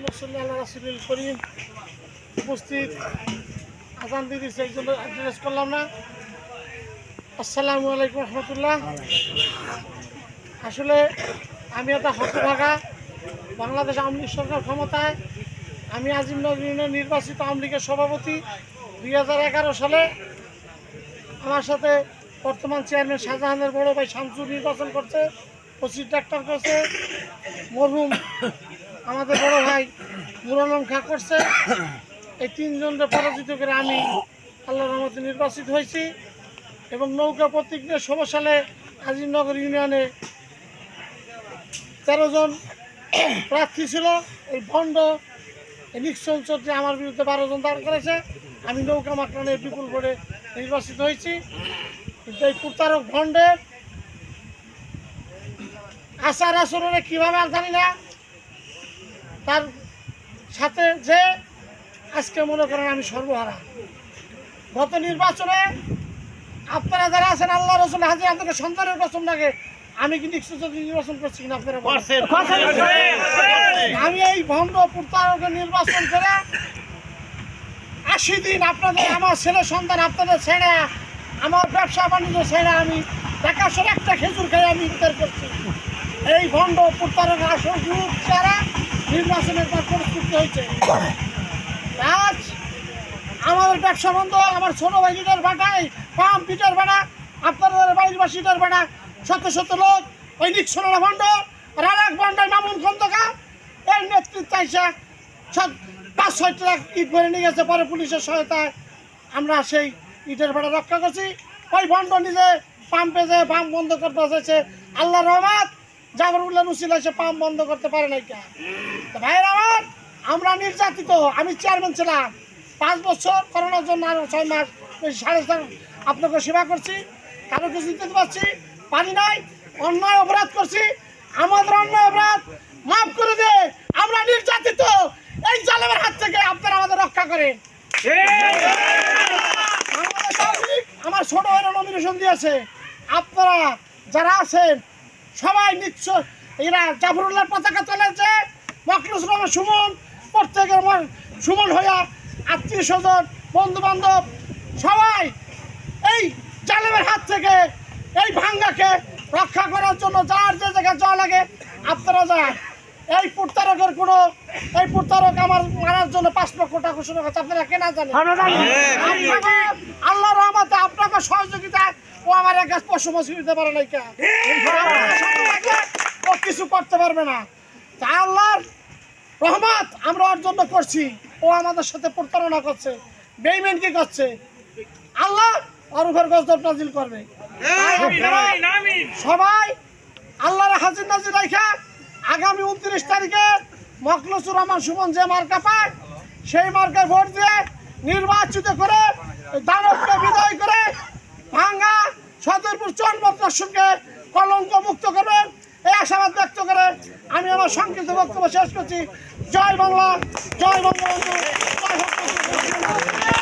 করিম উপস্থিত আজান দিদি সেই জন্য অ্যাড্রেস করলাম না। আসসালামু আলাইকুম রহমতুল্লাহ। আসলে আমি একটা হতভাগা, বাংলাদেশ আওয়ামী লীগ সরকার ক্ষমতায়, আমি আজিমনগর ইউনিয়নের নির্বাচিত আওয়ামী লীগের সভাপতি 2011 সালে। আমার সাথে বর্তমান চেয়ারম্যান শাহজাহানের বড় ভাই শামসুর নির্বাচন করছে, 25 ডাক্তার করছে, মরহুম আমাদের বড় ভাই মুরালম খা করছে। এই তিনজনকে পরাজিত করে আমি আল্লাহর রহমতে নির্বাচিত হয়েছি এবং নৌকা প্রতীক নিয়ে 16 সালে আজিমনগর ইউনিয়নে 13 জন প্রার্থী ছিল। এই ভণ্ড নিক্সন চৌধুরী আমার বিরুদ্ধে 12 জন দাঁড় করেছে। আমি নৌকা মাকড়ানে বিপুল ভোটে নির্বাচিত হয়েছি। কিন্তু এই প্রতারক ভণ্ডের আচার আচরণে কীভাবে আর জানি না, তার সাথে যে আজকে মনে করেন আমি সর্বহারা। গত নির্বাচনে আপনারা যারা আছেন আল্লাহ রসুল হাজির আপনাকে সন্তানের কসম লাগে, আমি কি নির্বাচন করছি কিনা আপনারা আমি এই ভণ্ড প্রতারকের নির্বাচন করে 80 দিন আপনাদের আমার ছেলে সন্তান আপনাদের ছেড়ে, আমার ব্যবসা বাণিজ্য ছেড়ে আমি দেখাশোনা একটা খেজুর খেয়ে আমি ইফতার করছি। এই ভণ্ড প্রতারকের আসল গ্রুপ যারা নির্বাচনের পর প্রস্তুতি হয়েছে। আজ আমাদের ব্যবসা বন্ধ, আমার ছোট ভাই লিটার ভাটায় পাম্প লিটার ভাড়া, আপনাদের বাড়ির বাসী লিটার ভাড়া, শত শত লোক ওই নিক্সনের ভণ্ড রানাক ভণ্ডায় মামুন খন্দকার এর নেতৃত্বে এসে 5-6 ট্রাক ইট ভরে নিয়ে গেছে। পরে পুলিশের সহায়তায় আমরা সেই ইটের ভাড়া রক্ষা করছি। ওই ভণ্ড নিজে পাম্পে যে পাম্প বন্ধ করতে এসেছে, আল্লাহ রহমত জাফরুল্লাহ রুসিল এসে পাম্প বন্ধ করতে পারে নাই। কে ভাইয়ের আমার, আমরা নির্যাতিত। আমি চেয়ারম্যান ছিলাম 5 বছর, করোনার জন্য আরও 6 মাস 4.5 আপনাকে সেবা করছি, কারো কিছু দিতে পারছি পারি নাই। অন্যায় অপরাধ করছি, আমাদের অন্যায় অপরাধ মাফ করে দে। আমরা নির্যাতিত, এই জালেমের হাত থেকে আপনারা আমাদের রক্ষা করেন। আমার ছোট ভাইরা নমিনেশন দিয়েছে, আপনারা যারা আছেন সবাই নিশ্চয় এরা জাফরুল্লাহ পতাকা তুলেছে, মখলুস রহমান সুমন, প্রত্যেকের সুমন হইয়া আত্মীয় স্বজন বন্ধু বান্ধব সবাই এই জালেমের হাত থেকে এই ভাঙ্গাকে রক্ষা করার জন্য যার যে জায়গায় যাওয়া লাগে আপনারা যান। এই প্রতারক আমার মারার জন্য 5 লক্ষ টাকা ঘোষণা করছে, আপনারা কেনা জানেন? আল্লাহ রহমতে আপনাকে সহযোগিতায় ও আমার এক গাছ পশু মশি দিতে পারে নাই, ও কিছু করতে পারবে না। তা আল্লাহর রহমত আমরা ওর জন্য করছি, ও আমাদের সাথে প্রতারণা করছে, বেঈমানকি করছে। আল্লাহ ওর উপর গজব নাজিল করবে। সবাই আল্লাহর হাজির নাজির রাখা আগামী 29 তারিখে মখলুসুর রহমান সুমন যে মার্কা পায় সেই মার্কায় ভোট দিয়ে নির্বাচিত করে দানবকে বিদায় করে ভাঙ্গা সদরপুর চন্দ্রদর্শনকে কলঙ্ক মুক্ত করবেন এই আশাবাদ ব্যক্ত করে আমি আমার সংক্ষিপ্ত বক্তব্য শেষ করছি। জয় বাংলা, জয় বঙ্গবন্ধু,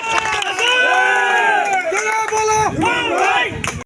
জয়